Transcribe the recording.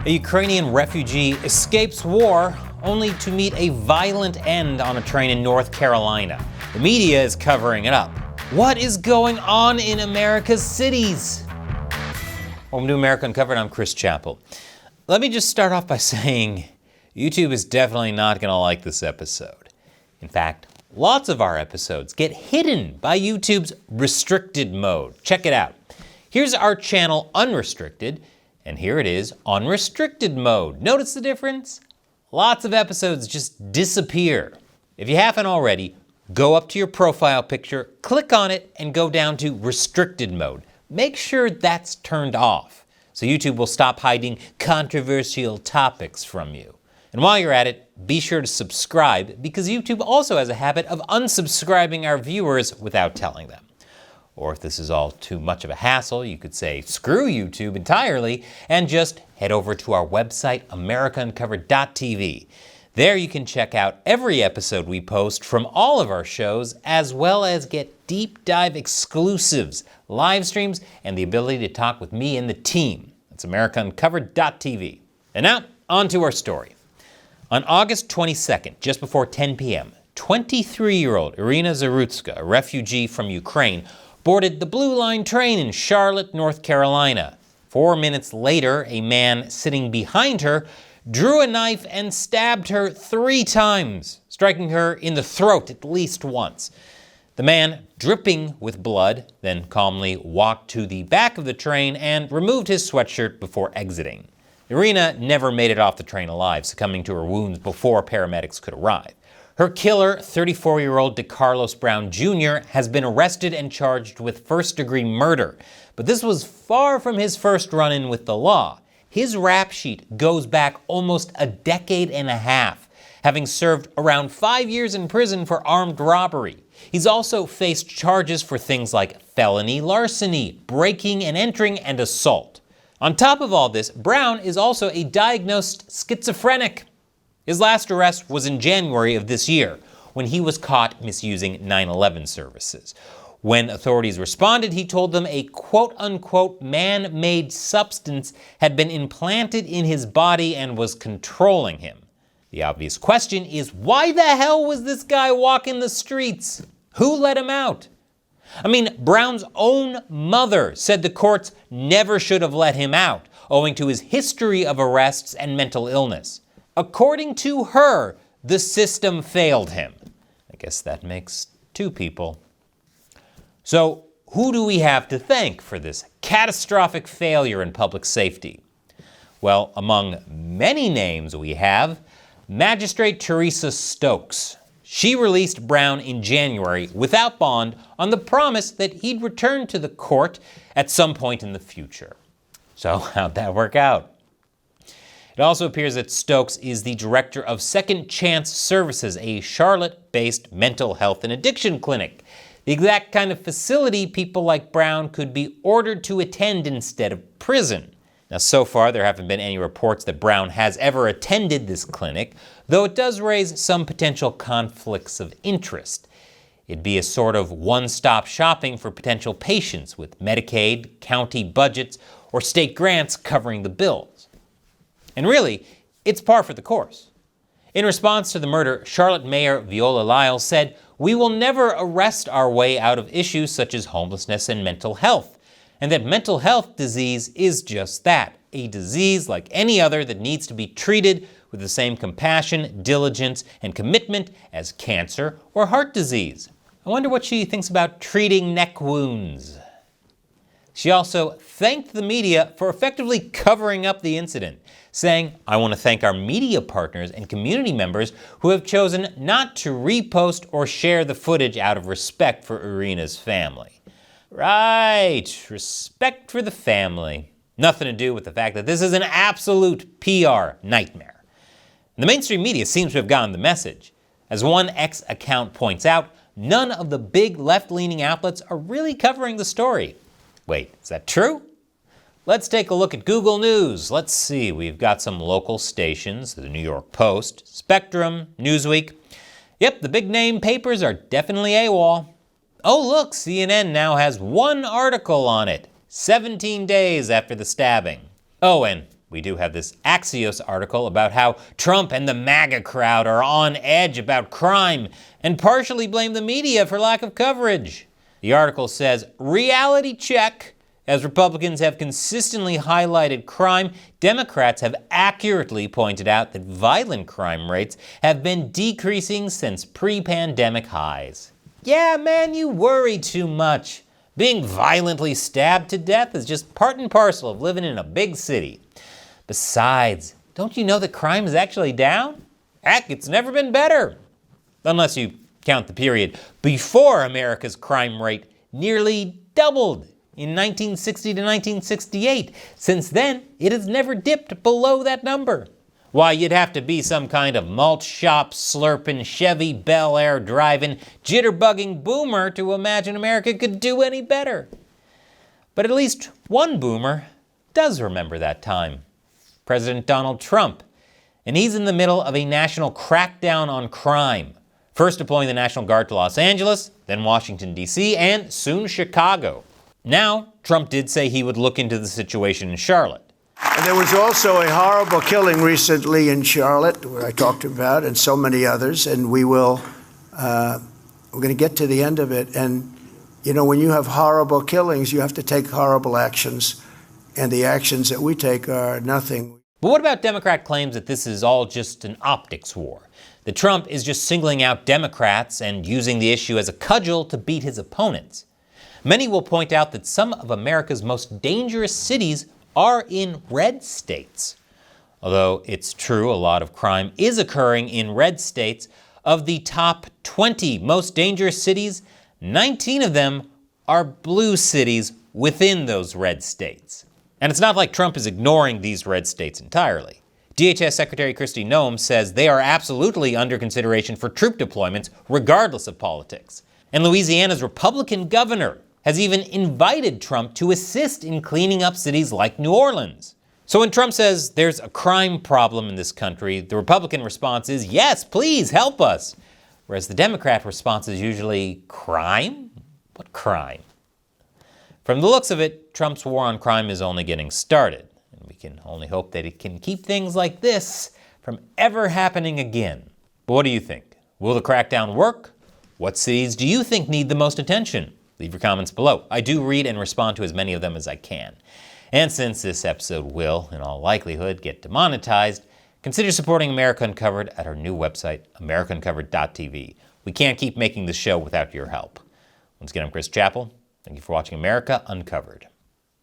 A Ukrainian refugee escapes war only to meet a violent end on a train in North Carolina. The media is covering it up. What is going on in America's cities? Welcome to America Uncovered. I'm Chris Chappell. Let me just start off by saying YouTube is definitely not going to like this episode. In fact, lots of our episodes get hidden by YouTube's restricted mode. Check it out. Here's our channel unrestricted, and here it is on restricted mode. Notice the difference? Lots of episodes just disappear. If you haven't already, go up to your profile picture, click on it, and go down to restricted mode. Make sure that's turned off, so YouTube will stop hiding controversial topics from you. And while you're at it, be sure to subscribe, because YouTube also has a habit of unsubscribing our viewers without telling them. Or if this is all too much of a hassle, you could say screw YouTube entirely and just head over to our website, americauncovered.tv. There you can check out every episode we post from all of our shows, as well as get deep dive exclusives, live streams, and the ability to talk with me and the team. That's americauncovered.tv. And now, on to our story. On August 22nd, just before 10 p.m., 23-year-old Iryna Zarutska, a refugee from Ukraine, boarded the Blue Line train in Charlotte, North Carolina. 4 minutes later, a man sitting behind her drew a knife and stabbed her 3 times, striking her in the throat at least once. The man, dripping with blood, then calmly walked to the back of the train and removed his sweatshirt before exiting. Iryna never made it off the train alive, succumbing to her wounds before paramedics could arrive. Her killer, 34-year-old Decarlos Brown Jr., has been arrested and charged with first-degree murder. But this was far from his first run-in with the law. His rap sheet goes back almost a decade and a half, having served around 5 years in prison for armed robbery. He's also faced charges for things like felony larceny, breaking and entering, and assault. On top of all this, Brown is also a diagnosed schizophrenic. His last arrest was in January of this year, when he was caught misusing 9/11 services. When authorities responded, he told them a quote-unquote man-made substance had been implanted in his body and was controlling him. The obvious question is, why the hell was this guy walking the streets? Who let him out? I mean, Brown's own mother said the courts never should have let him out, owing to his history of arrests and mental illness. According to her, the system failed him. I guess that makes 2 people. So, who do we have to thank for this catastrophic failure in public safety? Well, among many names we have, Magistrate Teresa Stokes. She released Brown in January without bond on the promise that he'd return to the court at some point in the future. So, how'd that work out? It also appears that Stokes is the director of Second Chance Services, a Charlotte-based mental health and addiction clinic. The exact kind of facility people like Brown could be ordered to attend instead of prison. Now, so far, there haven't been any reports that Brown has ever attended this clinic, though it does raise some potential conflicts of interest. It'd be a sort of one-stop shopping for potential patients with Medicaid, county budgets, or state grants covering the bills. And really, it's par for the course. In response to the murder, Charlotte Mayor Viola Liles said, "We will never arrest our way out of issues such as homelessness and mental health, and that mental health disease is just that, a disease like any other that needs to be treated with the same compassion, diligence, and commitment as cancer or heart disease." I wonder what she thinks about treating neck wounds. She also thanked the media for effectively covering up the incident, saying, "I want to thank our media partners and community members who have chosen not to repost or share the footage out of respect for Iryna's family." Right, respect for the family. Nothing to do with the fact that this is an absolute PR nightmare. And the mainstream media seems to have gotten the message. As one X account points out, none of the big left-leaning outlets are really covering the story. Wait, is that true? Let's take a look at Google News. Let's see, we've got some local stations, the New York Post, Spectrum, Newsweek. Yep, the big name papers are definitely AWOL. Oh look, CNN now has 1 article on it, 17 days after the stabbing. Oh, and We do have this Axios article about how Trump and the MAGA crowd are on edge about crime and partially blame the media for lack of coverage. The article says, reality check. As Republicans have consistently highlighted crime, Democrats have accurately pointed out that violent crime rates have been decreasing since pre-pandemic highs. Yeah, man, you worry too much. Being violently stabbed to death is just part and parcel of living in a big city. Besides, don't you know that crime is actually down? Heck, it's never been better. Unless you count the period before America's crime rate nearly doubled in 1960 to 1968. Since then, it has never dipped below that number. Why, you'd have to be some kind of malt shop slurping, Chevy Bel Air driving, jitterbugging boomer to imagine America could do any better. But at least one boomer does remember that time. President Donald Trump. And he's in the middle of a national crackdown on crime. First deploying the National Guard to Los Angeles, then Washington, D.C., and soon Chicago. Now, Trump did say he would look into the situation in Charlotte. And there was also a horrible killing recently in Charlotte, where I talked about, and so many others, and we're going to get to the end of it. And, you know, when you have horrible killings, you have to take horrible actions, and the actions that we take are nothing. But what about Democrat claims that this is all just an optics war? That Trump is just singling out Democrats and using the issue as a cudgel to beat his opponents? Many will point out that some of America's most dangerous cities are in red states. Although it's true a lot of crime is occurring in red states, of the top 20 most dangerous cities, 19 of them are blue cities within those red states. And it's not like Trump is ignoring these red states entirely. DHS Secretary Kristi Noem says they are absolutely under consideration for troop deployments regardless of politics. And Louisiana's Republican governor has even invited Trump to assist in cleaning up cities like New Orleans. So when Trump says there's a crime problem in this country, the Republican response is, yes, please help us. Whereas the Democrat response is usually, crime? What crime? From the looks of it, Trump's war on crime is only getting started. And we can only hope that it can keep things like this from ever happening again. But what do you think? Will the crackdown work? What cities do you think need the most attention? Leave your comments below. I do read and respond to as many of them as I can. And since this episode will, in all likelihood, get demonetized, consider supporting America Uncovered at our new website, americauncovered.tv. We can't keep making this show without your help. Once again, I'm Chris Chappell. Thank you for watching America Uncovered.